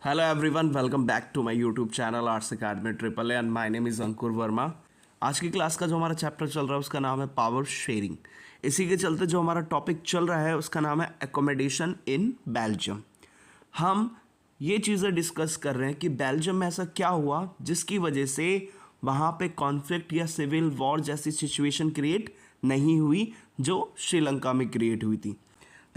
Hello everyone, welcome back to my YouTube channel Arts Academy Triple A and my name is अंकुर वर्मा। आज की class का जो हमारा chapter चल रहा है उसका नाम है पावर शेयरिंग। इसी के चलते जो हमारा टॉपिक चल रहा है उसका नाम है एकोमोडेशन इन बेल्जियम। हम ये चीज़ें डिस्कस कर रहे हैं कि बेल्जियम में ऐसा क्या हुआ जिसकी वजह से वहाँ पे कॉन्फ्लिक्ट या सिविल वॉर जैसी सिचुएशन क्रिएट नहीं हुई जो श्रीलंका में क्रिएट हुई थी।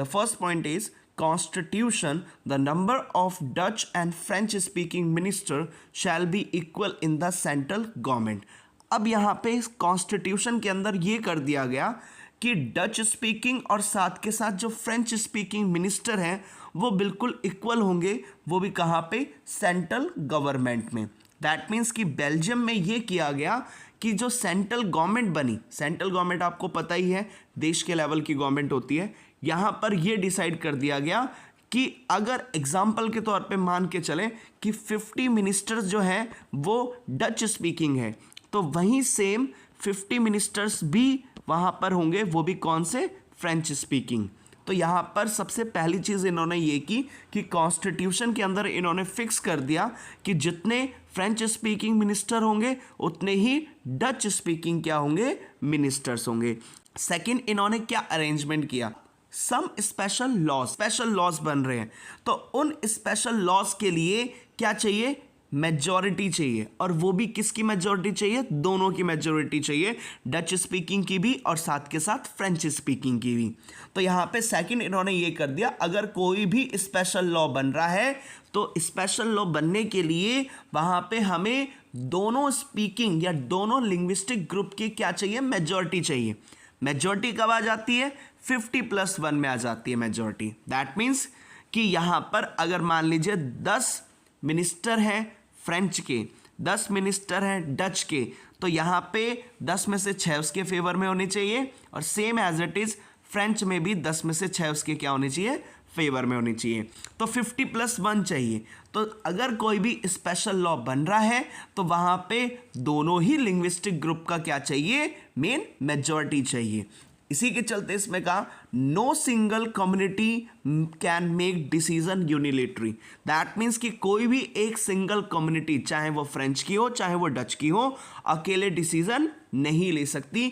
The first point is Constitution, the number of Dutch and French speaking minister shall be equal in the central government। अब यहाँ पे कॉन्स्टिट्यूशन के अंदर ये कर दिया गया कि डच स्पीकिंग और साथ के साथ जो फ्रेंच स्पीकिंग मिनिस्टर हैं वो बिल्कुल इक्वल होंगे, वो भी कहाँ पे, सेंट्रल गवर्नमेंट में। दैट मीन्स कि बेल्जियम में ये किया गया कि जो सेंट्रल गवर्नमेंट बनी, सेंट्रल गवर्नमेंट आपको पता ही है देश के लेवल की गवर्नमेंट होती है, यहाँ पर ये डिसाइड कर दिया गया कि अगर एग्जाम्पल के तौर पे मान के चलें कि 50 मिनिस्टर्स जो हैं वो डच स्पीकिंग है, तो वहीं सेम 50 मिनिस्टर्स भी वहाँ पर होंगे, वो भी कौन से, फ्रेंच स्पीकिंग। तो यहाँ पर सबसे पहली चीज़ इन्होंने ये की कि कॉन्स्टिट्यूशन के अंदर इन्होंने फिक्स कर दिया कि जितने फ्रेंच स्पीकिंग मिनिस्टर होंगे उतने ही डच स्पीकिंग क्या होंगे, मिनिस्टर्स होंगे। सेकंड, इन्होंने क्या अरेंजमेंट किया, सम स्पेशल लॉज बन रहे हैं, तो उन स्पेशल लॉज के लिए क्या चाहिए, मेजॉरिटी चाहिए, और वो भी किसकी मेजॉरिटी चाहिए, दोनों की मेजॉरिटी चाहिए, डच स्पीकिंग की भी और साथ के साथ फ्रेंच स्पीकिंग की भी। तो यहाँ पे सेकंड इन्होंने ये कर दिया, अगर कोई भी स्पेशल लॉ बन रहा है तो स्पेशल लॉ बनने के लिए वहाँ पे हमें दोनों स्पीकिंग या दोनों लिंग्विस्टिक ग्रुप की क्या चाहिए, मेजॉरिटी चाहिए। मेजॉरिटी कब आ जाती है, 50+1 में आ जाती है मेजॉरिटी। दैट मीन्स कि यहाँ पर अगर मान लीजिए 10 मिनिस्टर हैं फ्रेंच के, 10 मिनिस्टर हैं डच के, तो यहाँ पे 10 में से 6 उसके फेवर में होने चाहिए, और same as it is French में भी 10 में से 6 उसके क्या होने चाहिए, फेवर में होनी चाहिए। तो 50+1 चाहिए। तो अगर कोई भी स्पेशल लॉ बन रहा है तो वहाँ पे दोनों ही लिंग्विस्टिक ग्रुप का क्या चाहिए, मेन मेजॉरिटी चाहिए। इसी के चलते इसमें कहा no single community can make decision unilateral. That means कि कोई भी एक सिंगल कम्युनिटी, चाहे वो फ्रेंच की हो चाहे वो डच की हो, अकेले डिसीजन नहीं ले सकती।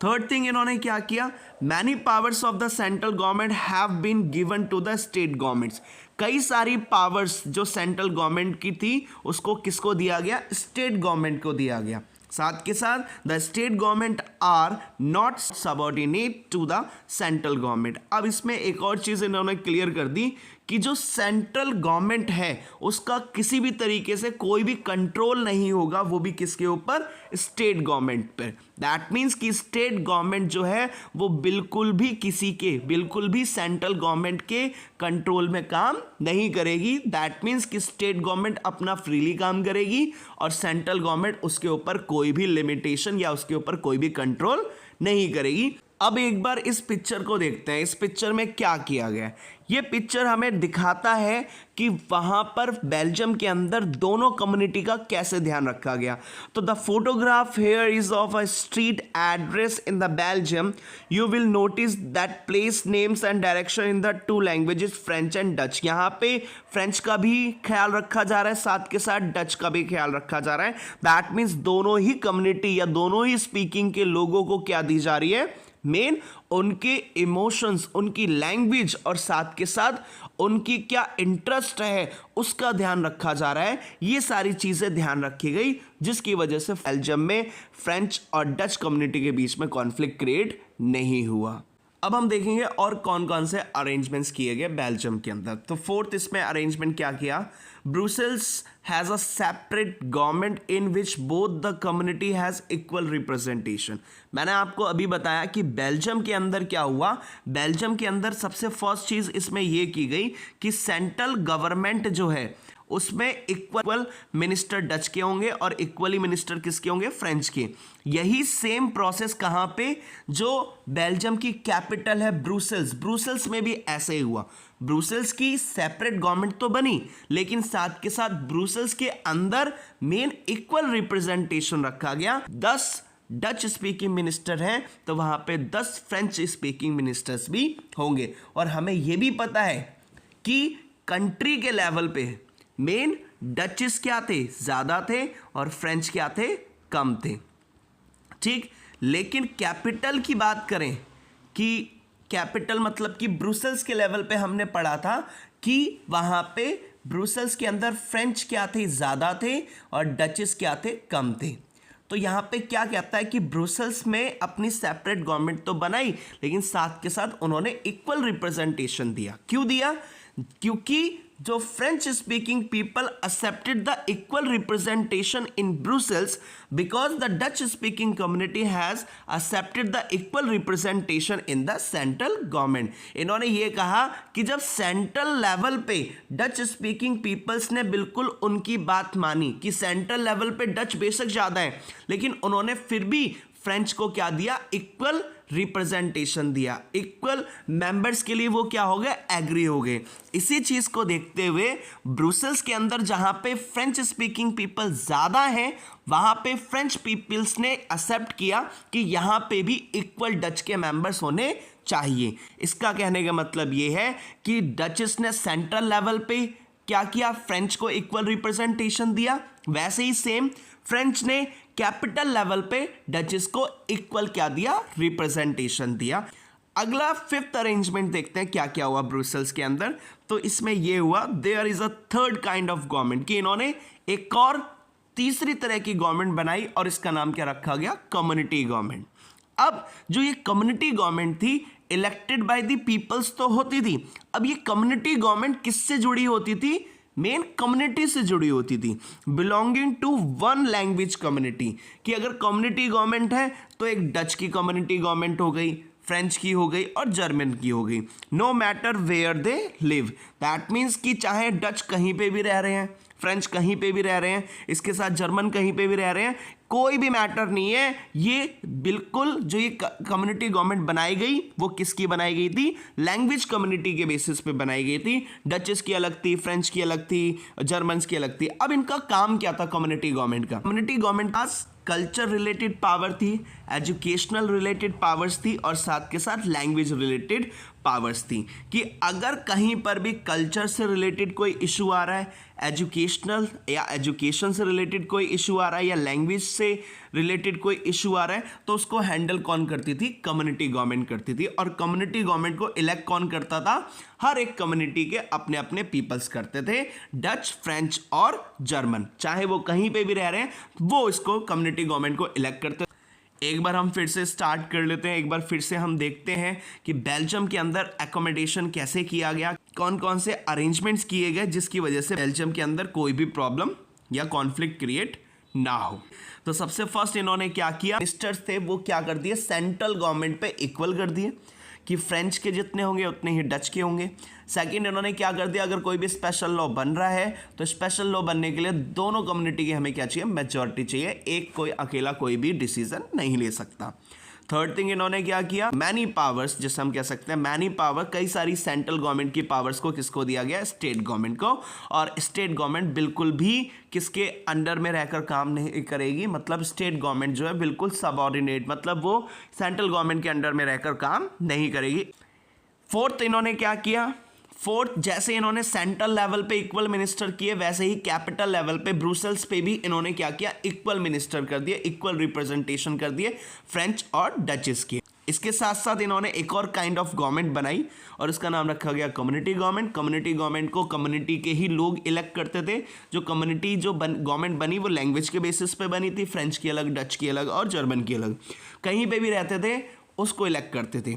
थर्ड थिंग इन्होंने क्या किया, many powers of the central government have been given to the state governments. कई सारी पावर्स जो सेंट्रल गवर्नमेंट की थी उसको किसको दिया गया, स्टेट गवर्नमेंट को दिया गया। साथ के साथ the state government are not subordinate to the central government. अब इसमें एक और चीज़ इन्होंने क्लियर कर दी कि जो सेंट्रल गवर्नमेंट है उसका किसी भी तरीके से कोई भी कंट्रोल नहीं होगा, वो भी किसके ऊपर, स्टेट गवर्नमेंट पर। दैट मीन्स कि स्टेट गवर्नमेंट जो है वो बिल्कुल भी सेंट्रल गवर्नमेंट के कंट्रोल में काम नहीं करेगी। दैट मीन्स कि स्टेट गवर्नमेंट अपना फ्रीली काम करेगी और सेंट्रल गवर्नमेंट उसके ऊपर कोई भी लिमिटेशन या उसके ऊपर कोई भी कंट्रोल नहीं करेगी। अब एक बार इस पिक्चर को देखते हैं, इस पिक्चर में क्या किया गया है। ये पिक्चर हमें दिखाता है कि वहाँ पर बेल्जियम के अंदर दोनों कम्युनिटी का कैसे ध्यान रखा गया। तो the photograph here is of a street address in the Belgium. You will notice that place names and direction in the two languages French and Dutch. यहाँ पे फ्रेंच का भी ख्याल रखा जा रहा है, साथ के साथ डच का भी ख्याल रखा जा रहा है। दैट मीन्स दोनों ही कम्युनिटी या दोनों ही स्पीकिंग के लोगों को क्या दी जा रही है, मेन उनके इमोशंस, उनकी लैंग्वेज और साथ के साथ उनकी क्या इंटरेस्ट है उसका ध्यान रखा जा रहा है। ये सारी चीज़ें ध्यान रखी गई जिसकी वजह से बेल्जियम में फ्रेंच और डच कम्युनिटी के बीच में कॉन्फ्लिक्ट क्रिएट नहीं हुआ। अब हम देखेंगे और कौन कौन से अरेंजमेंट्स किए गए बेल्जियम के अंदर। तो फोर्थ इसमें अरेंजमेंट क्या किया, Brussels has a separate government in which both the community has equal representation. मैंने आपको अभी बताया कि बेल्जियम के अंदर क्या हुआ, बेल्जियम के अंदर सबसे फर्स्ट चीज़ इसमें यह की गई कि सेंट्रल गवर्नमेंट जो है उसमें इक्वल मिनिस्टर डच के होंगे और इक्वली मिनिस्टर किसके होंगे, फ्रेंच के। यही सेम प्रोसेस कहाँ पे, जो बेल्जियम की कैपिटल है ब्रुसेल्स में भी ऐसे ही हुआ। ब्रुसेल्स की सेपरेट गवर्नमेंट तो बनी, लेकिन साथ के साथ ब्रुसेल्स के अंदर मेन इक्वल रिप्रेजेंटेशन रखा गया। 10 डच स्पीकिंग मिनिस्टर हैं तो वहां पे 10 फ्रेंच स्पीकिंग मिनिस्टर्स भी होंगे। और हमें यह भी पता है कि कंट्री के लेवल पे मेन डचेस क्या थे, ज्यादा थे, और फ्रेंच क्या थे, कम थे। ठीक, लेकिन कैपिटल की बात करें कि कैपिटल मतलब कि ब्रुसेल्स के लेवल पे हमने पढ़ा था कि वहां पे ब्रुसेल्स के अंदर फ्रेंच क्या थे, ज्यादा थे, और डचेस क्या थे, कम थे। तो यहाँ पे क्या कहता है कि ब्रुसेल्स में अपनी सेपरेट गवर्नमेंट तो बनाई, लेकिन साथ के साथ उन्होंने इक्वल रिप्रेजेंटेशन दिया। क्यों दिया? क्योंकि जो French speaking people accepted the equal representation in Brussels because the Dutch speaking community has accepted the equal representation in the central government। इन्होंने ये कहा कि जब सेंट्रल लेवल पे डच स्पीकिंग पीपल्स ने बिल्कुल उनकी बात मानी कि सेंट्रल लेवल पे डच बेशक ज़्यादा है, लेकिन उन्होंने फिर भी फ्रेंच को क्या दिया, इक्वल रिप्रेजेंटेशन दिया, इक्वल मेंबर्स के लिए वो क्या हो गए, एग्री हो गए। इसी चीज को देखते हुए ब्रुसेल्स के अंदर जहां पे फ्रेंच स्पीकिंग पीपल ज्यादा हैं, वहां पे फ्रेंच पीपल्स ने एक्सेप्ट किया कि यहां पे भी इक्वल डच के मेंबर्स होने चाहिए। इसका कहने का मतलब ये है कि डचेस ने सेंट्रल लेवल पे क्या किया, फ्रेंच को इक्वल रिप्रेजेंटेशन दिया, वैसे ही सेम फ्रेंच ने कैपिटल लेवल पे डचेस को इक्वल क्या दिया, रिप्रेजेंटेशन दिया। अगला फिफ्थ अरेंजमेंट देखते हैं क्या क्या हुआ ब्रुसेल्स के अंदर। तो इसमें यह हुआ, there is a third kind of government, कि इन्होंने एक और तीसरी तरह की गवर्नमेंट बनाई और इसका नाम क्या रखा गया, कम्युनिटी गवर्नमेंट। अब जो ये कम्युनिटी गवर्नमेंट थी, इलेक्टेड बाय द पीपल्स तो होती थी। अब ये कम्युनिटी गवर्नमेंट किससे जुड़ी होती थी, मेन कम्युनिटी से जुड़ी होती थी, belonging to one language community. कि अगर कम्युनिटी गवर्नमेंट है तो एक डच की कम्युनिटी गवर्नमेंट हो गई, फ्रेंच की हो गई और जर्मन की हो गई, no matter where they live. That means कि चाहे डच कहीं पे भी रह रहे हैं, फ्रेंच कहीं पे भी रह रहे हैं, इसके साथ जर्मन कहीं पे भी रह रहे हैं, कोई भी मैटर नहीं है। ये बिल्कुल जो ये कम्युनिटी गवर्नमेंट बनाई गई वो किसकी बनाई गई थी, लैंग्वेज कम्युनिटी के बेसिस पे बनाई गई थी। डचेस की अलग थी, फ्रेंच की अलग थी, जर्मन की अलग थी। अब इनका काम क्या था कम्युनिटी गवर्नमेंट का, कम्युनिटी गवर्नमेंट पास कल्चर रिलेटेड पावर थी, एजुकेशनल रिलेटेड पावर्स थी, और साथ के साथ लैंग्वेज रिलेटेड पावर्स थी। कि अगर कहीं पर भी कल्चर से रिलेटेड कोई इशू आ रहा है, एजुकेशनल या एजुकेशन से रिलेटेड कोई इशू आ रहा है, या लैंग्वेज से रिलेटेड कोई इशू आ रहा है, तो उसको हैंडल कौन करती थी, कम्युनिटी गवर्नमेंट करती थी। और कम्युनिटी गवर्नमेंट को इलेक्ट कौन करता था, हर एक कम्युनिटी के अपने अपने पीपल्स करते थे, डच, फ्रेंच और जर्मन, चाहे वो कहीं पे भी रह रहे हैं, वो इसको कम्युनिटी गवर्नमेंट को इलेक्ट करते। एक बार हम फिर से स्टार्ट कर लेते हैं, एक बार फिर से हम देखते हैं कि बेल्जियम के अंदर एकोमोडेशन कैसे किया गया, कौन कौन से अरेंजमेंट्स किए गए जिसकी वजह से बेल्जियम के अंदर कोई भी प्रॉब्लम या कॉन्फ्लिक्ट क्रिएट ना हो। तो सबसे फर्स्ट इन्होंने क्या किया, मिनिस्टर्स थे वो क्या कर दिए, सेंट्रल गवर्नमेंट पे इक्वल कर दिए कि फ्रेंच के जितने होंगे उतने ही डच के होंगे। सेकंड इन्होंने क्या कर दिया, अगर कोई भी स्पेशल लॉ बन रहा है तो स्पेशल लॉ बनने के लिए दोनों कम्युनिटी की हमें क्या चाहिए, मेजॉरिटी चाहिए, एक कोई अकेला कोई भी डिसीजन नहीं ले सकता। थर्ड थिंग इन्होंने क्या किया, मैनी पावर्स, जिसे हम कह सकते हैं मैनी पावर, कई सारी सेंट्रल गवर्नमेंट की पावर्स को किसको दिया गया, स्टेट गवर्नमेंट को। और स्टेट गवर्नमेंट बिल्कुल भी किसके अंडर में रहकर काम नहीं करेगी, मतलब स्टेट गवर्नमेंट जो है बिल्कुल सबऑर्डिनेट, मतलब वो सेंट्रल गवर्नमेंट के अंडर में रहकर काम नहीं करेगी। फोर्थ इन्होंने क्या किया, फोर्थ जैसे इन्होंने सेंट्रल लेवल पे इक्वल मिनिस्टर किए, वैसे ही कैपिटल लेवल पे ब्रुसेल्स पे भी इन्होंने क्या किया, इक्वल मिनिस्टर कर दिए, इक्वल रिप्रेजेंटेशन कर दिए फ्रेंच और डचेस के। इसके साथ साथ इन्होंने एक और काइंड ऑफ गवर्नमेंट बनाई और इसका नाम रखा गया कम्युनिटी गवर्नमेंट। कम्युनिटी गवर्नमेंट को कम्युनिटी के ही लोग इलेक्ट करते थे। जो कम्युनिटी जो गवर्नमेंट बनी वो लैंग्वेज के बेसिस पे बनी थी, फ्रेंच की अलग, डच की अलग और जर्मन की अलग, कहीं पे भी रहते थे उसको इलेक्ट करते थे।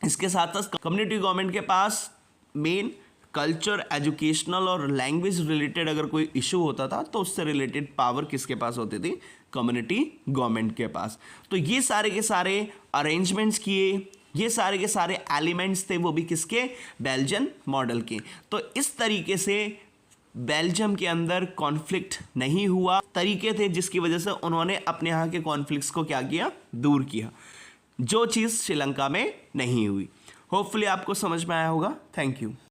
इसके साथ साथ कम्युनिटी गवर्नमेंट के पास मेन कल्चर, एजुकेशनल और लैंग्वेज रिलेटेड अगर कोई इशू होता था तो उससे रिलेटेड पावर किसके पास होती थी, कम्युनिटी गवर्नमेंट के पास। तो ये सारे के सारे अरेंजमेंट्स किए, ये सारे के सारे एलिमेंट्स थे वो भी किसके, बेल्जियन मॉडल के। तो इस तरीके से बेल्जियम के अंदर कॉन्फ्लिक्ट नहीं हुआ, तरीके थे जिसकी वजह से उन्होंने अपने यहाँ के कॉन्फ्लिक्ट्स को क्या किया, दूर किया, जो चीज़ श्रीलंका में नहीं हुई। होपफुली आपको समझ में आया होगा। Thank you.